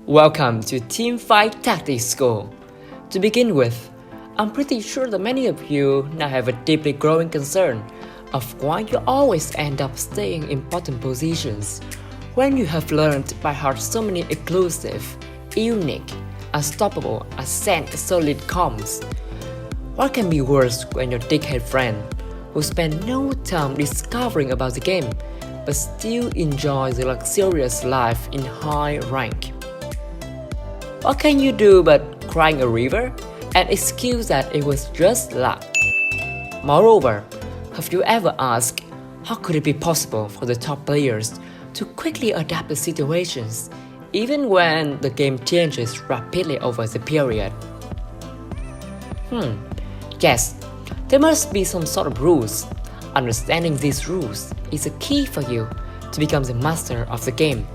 Welcome to Teamfight Tactics School. To begin with, I'm pretty sure that many of you now have a deeply growing concern of why you always end up staying in bottom positions when you have learned by heart so many exclusive, unique, unstoppable, ascent solid comms. What can be worse when your dickhead friend, who spent no time discovering about the game, but still enjoys the luxurious life in high rank? What can you do but crying a river and excuse that it was just luck? Moreover, have you ever asked how could it be possible for the top players to quickly adapt to situations even when the game changes rapidly over the period? Yes, there must be some sort of rules. Understanding these rules is a key for you to become the master of the game,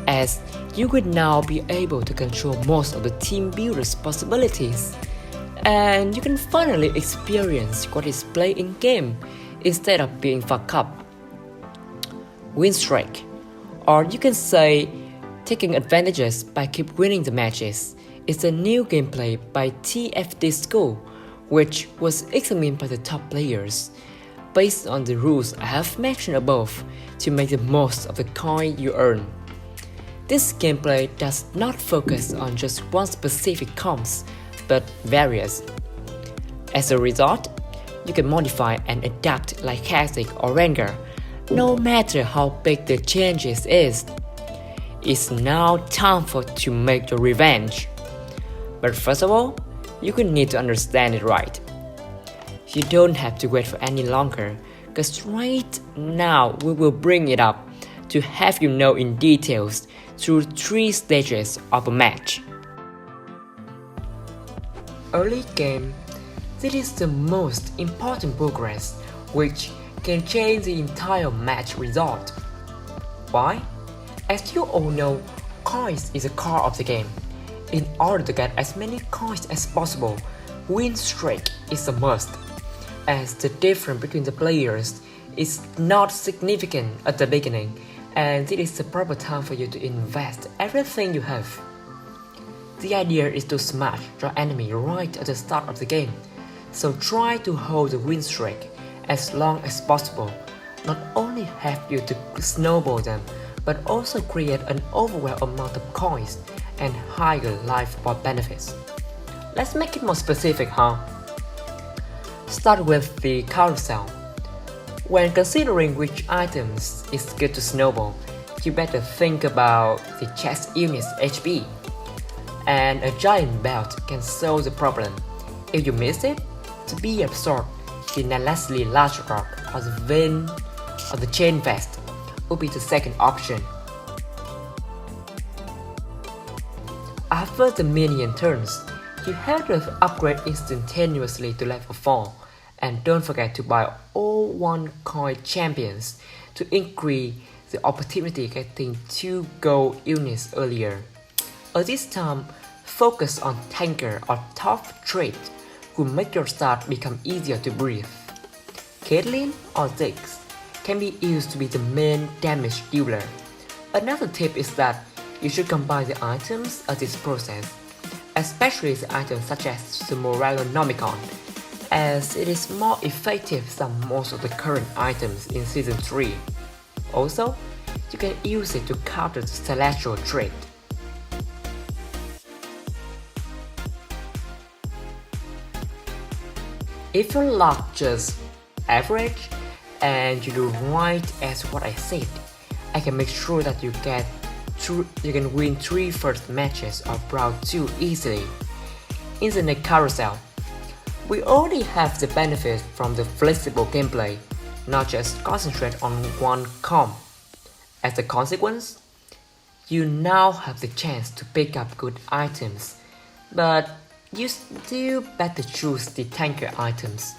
as you would now be able to control most of the team builder's possibilities, and you can finally experience what is played in game instead of being fucked up. Winstreak, or you can say taking advantages by keep winning the matches, is a new gameplay by TFT School, which was examined by the top players based on the rules I have mentioned above to make the most of the coin you earn. This gameplay does not focus on just one specific comms, but various. As a result, you can modify and adapt like Classic or Ranger, no matter how big the changes is. It's now time to make your revenge. But first of all, you will need to understand it right. You don't have to wait for any longer, cause right now we will bring it up to have you know in details through 3 stages of a match. Early game. This is the most important progress which can change the entire match result. Why? As you all know, coins is a core of the game. In order to get as many coins as possible, win streak is a must, as the difference between the players is not significant at the beginning, and it is the proper time for you to invest everything you have. The idea is to smash your enemy right at the start of the game, so try to hold the win streak as long as possible. Not only have you to snowball them, but also create an overwhelming amount of coins and higher life reward benefits. Let's make it more specific, Start with the carousel. When considering which items is good to snowball, you better think about the chest unit's HP. And a giant belt can solve the problem. If you miss it, to be absorbed, the needlessly large rock or the vein or the chain vest would be the second option. After the minion turns, you have to upgrade instantaneously to level 4, and don't forget to buy all 1 coin champions to increase the opportunity getting 2 gold units earlier. At this time, focus on tanker or tough trait will make your start become easier to breathe. Caitlyn or Ziggs can be used to be the main damage dealer. Another tip is that you should combine the items of this process, especially the items such as the Morellonomicon, as it is more effective than most of the current items in Season 3. Also, you can use it to counter the Celestial trait. If your luck just average and you do right as what I said, I can make sure that you can win 3 first matches of Round 2 easily. In the next carousel, we already have the benefit from the flexible gameplay, not just concentrate on one comp. As a consequence, you now have the chance to pick up good items, but you still better choose the tanker items.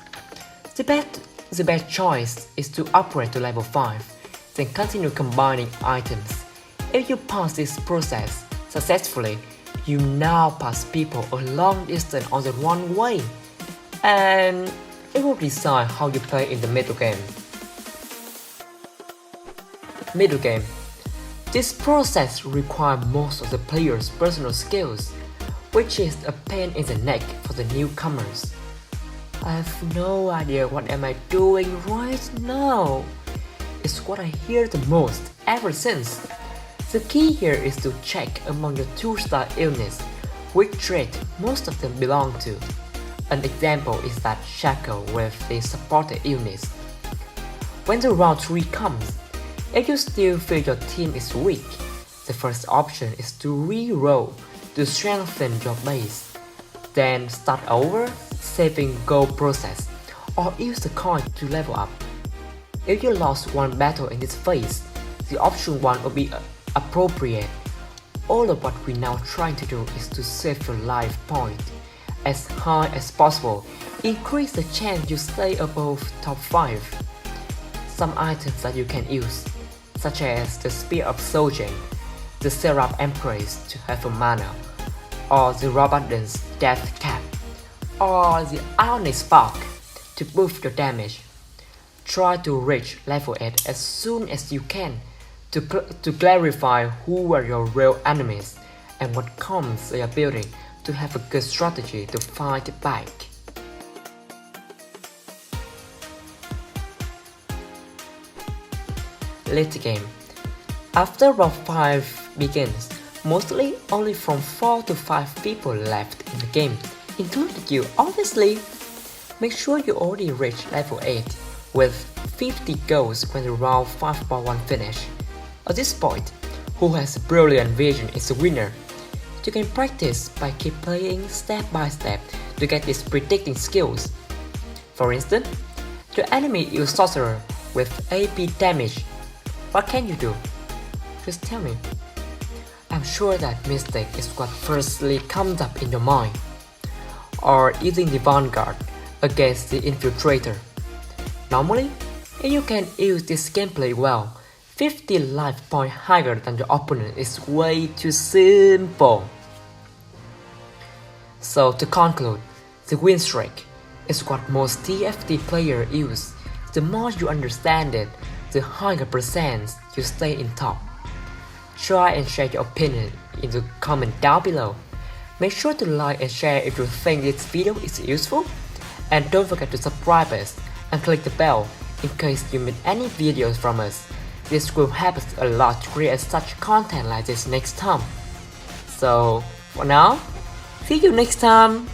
The best choice is to upgrade to level 5, then continue combining items. If you pass this process successfully, you now pass people a long distance on the wrong way, and it will decide how you play in the middle game. Middle game. This process requires most of the player's personal skills, which is a pain in the neck for the newcomers. I have no idea what am I doing right now. It's what I hear the most ever since. The key here is to check among your 2-star units which trait most of them belong to. An example is that Shackle with the supported units. When the round 3 comes, if you still feel your team is weak, the first option is to re-roll to strengthen your base. Then start over, saving gold process, or use the coin to level up. If you lost one battle in this phase, the option 1 will be appropriate. All of what we're now trying to do is to save your life point as high as possible, increase the chance you stay above top 5. Some items that you can use, such as the Spear of Sojourn, the Seraph Empress to have a mana, or the Rabadon's Death Cap, or the Ionic Spark to boost your damage. Try to reach level 8 as soon as you can to clarify who are your real enemies and what combs they are building to have a good strategy to fight back. Late game. After round 5 begins, mostly only from 4 to 5 people left in the game, including you obviously. Make sure you already reach level 8 with 50 goals when the round 5.1 finish. At this point, who has a brilliant vision is the winner. You can practice by keep playing step by step to get these predicting skills. For instance, your enemy is sorcerer with AP damage. What can you do? Just tell me. I'm sure that mistake is what firstly comes up in your mind. Or using the Vanguard against the Infiltrator. Normally, if you can use this gameplay well, 50 life points higher than your opponent is way too simple. So to conclude, the Winstreak is what most TFT players use. The more you understand it, the higher percent you stay in top. Try and share your opinion in the comment down below. Make sure to like and share if you think this video is useful. And don't forget to subscribe us and click the bell in case you miss any videos from us. This will help us a lot to create such content like this next time. So, for now, see you next time!